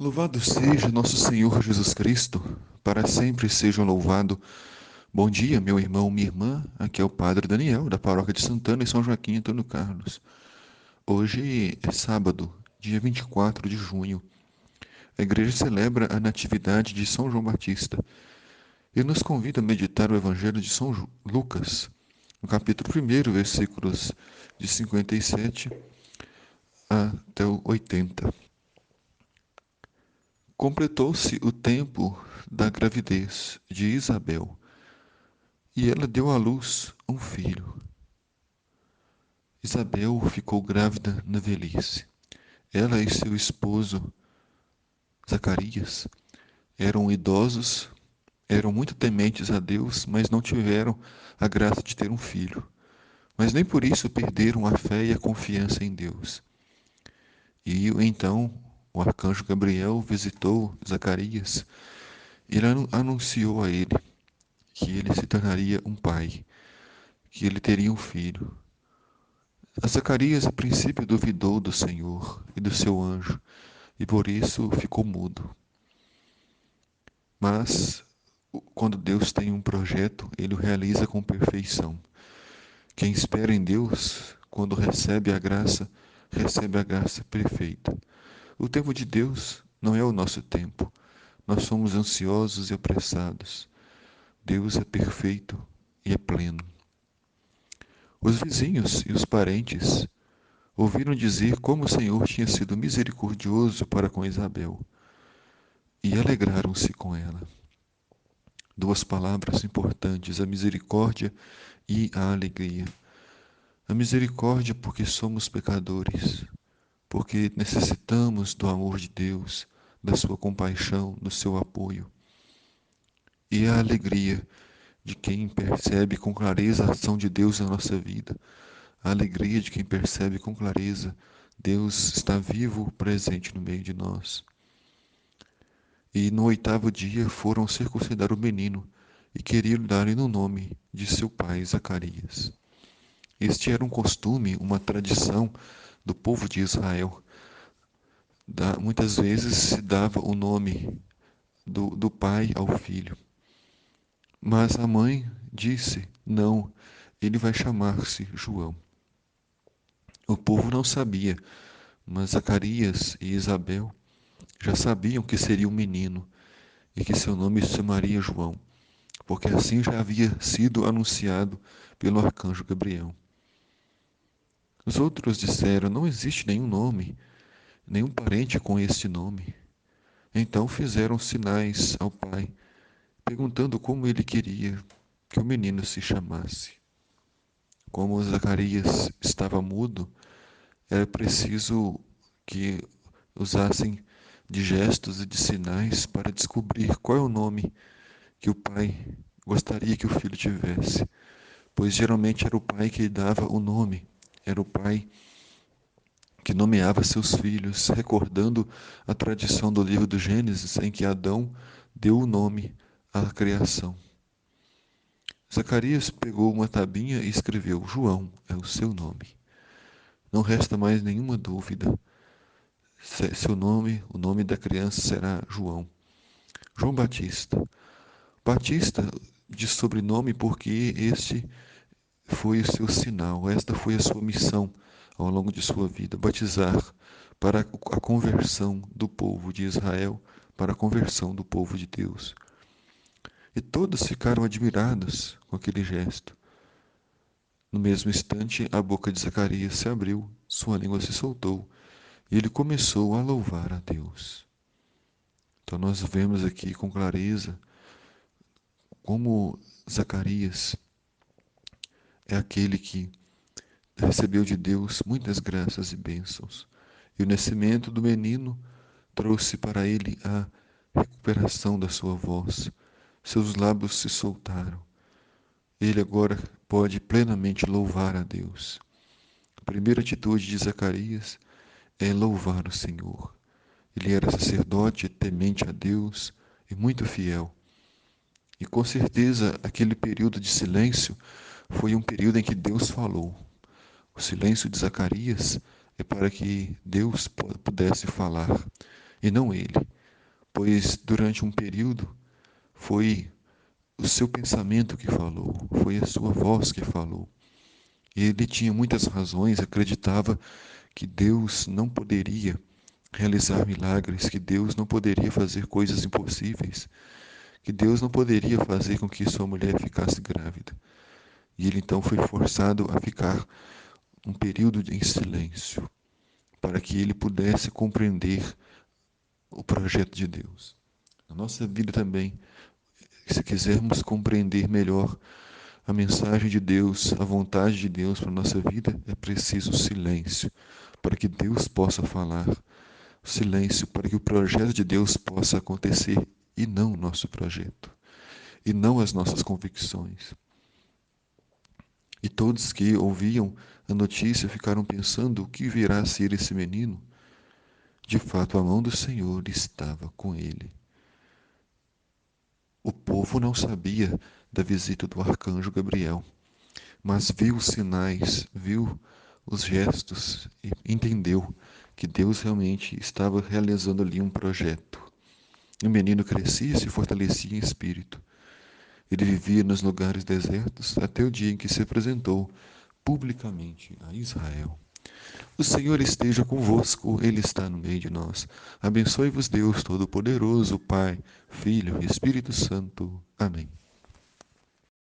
Louvado seja nosso Senhor Jesus Cristo, para sempre seja louvado. Bom dia, meu irmão, minha irmã. Aqui é o Padre Daniel, da Paróquia de Santana, em São Joaquim, Antônio Carlos. Hoje é sábado, dia 24 de junho. A igreja celebra a Natividade de São João Batista e nos convida a meditar o Evangelho de São Lucas, no capítulo 1, versículos de 57 até o 80. Completou-se o tempo da gravidez de Isabel, e ela deu à luz um filho. Isabel ficou grávida na velhice. Ela e seu esposo, Zacarias, eram idosos, eram muito tementes a Deus, mas não tiveram a graça de ter um filho. Mas nem por isso perderam a fé e a confiança em Deus. E então o arcanjo Gabriel visitou Zacarias e ele anunciou a ele que ele se tornaria um pai, que ele teria um filho. Zacarias, a princípio, duvidou do Senhor e do seu anjo, e por isso ficou mudo. Mas, quando Deus tem um projeto, ele o realiza com perfeição. Quem espera em Deus, quando recebe a graça perfeita. O tempo de Deus não é o nosso tempo. Nós somos ansiosos e apressados. Deus é perfeito e é pleno. Os vizinhos e os parentes ouviram dizer como o Senhor tinha sido misericordioso para com Isabel e alegraram-se com ela. Duas palavras importantes, a misericórdia e a alegria. A misericórdia porque somos pecadores, porque necessitamos do amor de Deus, da sua compaixão, do seu apoio. E a alegria de quem percebe com clareza a ação de Deus na nossa vida. A alegria de quem percebe com clareza Deus está vivo, presente no meio de nós. E no 8º dia foram circuncidar o menino e queriam dar-lhe o nome de seu pai Zacarias. Este era um costume, uma tradição do povo de Israel. Muitas vezes se dava o nome do pai ao filho. Mas a mãe disse: não, ele vai chamar-se João. O povo não sabia, mas Zacarias e Isabel já sabiam que seria um menino e que seu nome se chamaria João, porque assim já havia sido anunciado pelo arcanjo Gabriel. Os outros disseram: não existe nenhum nome, nenhum parente com este nome. Então fizeram sinais ao pai, perguntando como ele queria que o menino se chamasse. Como Zacarias estava mudo, era preciso que usassem de gestos e de sinais para descobrir qual é o nome que o pai gostaria que o filho tivesse, pois geralmente era o pai que dava o nome, era o pai que nomeava seus filhos, recordando a tradição do livro do Gênesis, em que Adão deu o nome à criação. Zacarias pegou uma tabinha e escreveu: João é o seu nome. Não resta mais nenhuma dúvida. Seu nome, o nome da criança será João. João Batista. Batista de sobrenome porque este foi o seu sinal, esta foi a sua missão ao longo de sua vida, batizar para a conversão do povo de Israel, para a conversão do povo de Deus. E todos ficaram admirados com aquele gesto. No mesmo instante, a boca de Zacarias se abriu, sua língua se soltou, e ele começou a louvar a Deus. Então nós vemos aqui com clareza como Zacarias é aquele que recebeu de Deus muitas graças e bênçãos. E o nascimento do menino trouxe para ele a recuperação da sua voz. Seus lábios se soltaram. Ele agora pode plenamente louvar a Deus. A primeira atitude de Zacarias é louvar o Senhor. Ele era sacerdote, temente a Deus e muito fiel. E com certeza aquele período de silêncio foi um período em que Deus falou. O silêncio de Zacarias é para que Deus pudesse falar. e não ele, pois durante um período foi o seu pensamento que falou, foi a sua voz que falou. Ele tinha muitas razões, acreditava que Deus não poderia realizar milagres, que Deus não poderia fazer coisas impossíveis, que Deus não poderia fazer com que sua mulher ficasse grávida. E ele então foi forçado a ficar um período em silêncio, para que ele pudesse compreender o projeto de Deus. Na nossa vida também, se quisermos compreender melhor a mensagem de Deus, a vontade de Deus para a nossa vida, é preciso silêncio, para que Deus possa falar. Silêncio para que o projeto de Deus possa acontecer e não o nosso projeto, e não as nossas convicções. E todos que ouviam a notícia ficaram pensando o que virá a ser esse menino. De fato, a mão do Senhor estava com ele. O povo não sabia da visita do arcanjo Gabriel, mas viu os sinais, viu os gestos e entendeu que Deus realmente estava realizando ali um projeto. O menino crescia e se fortalecia em espírito. Ele vivia nos lugares desertos até o dia em que se apresentou publicamente a Israel. O Senhor esteja convosco, Ele está no meio de nós. Abençoe-vos Deus Todo-Poderoso, Pai, Filho e Espírito Santo. Amém.